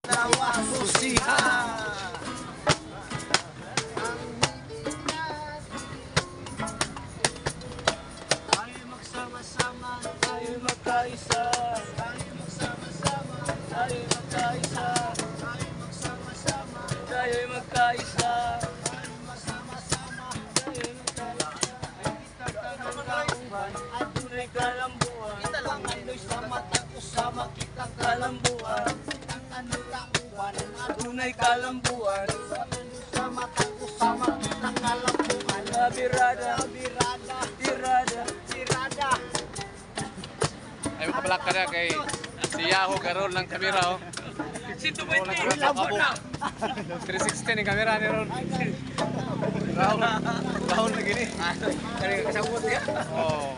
dalawa susihan. Tayo magsama-sama, tayo magkaisa. Tayo magsama-sama, tayo magkaisa. Tayo magsama-sama, tayo magkaisa. Tayo magsama-sama, tayo magkaisa. At tunay kalambuan, kita lang ano'y sa mata ko sama kitang kalambuan. Ang ano'y tauhan, at tunay kalambuan. Sa mata ko sama kitang kalambuan. Birada, birada, birada, birada. Ay, makabalak ka na kay si Yahoo karon ng kamera, oh. Si Tumiti, labot na. 360 ni kamera ni Ron. Rahon na gini. Kaya kasabot ya? Oh.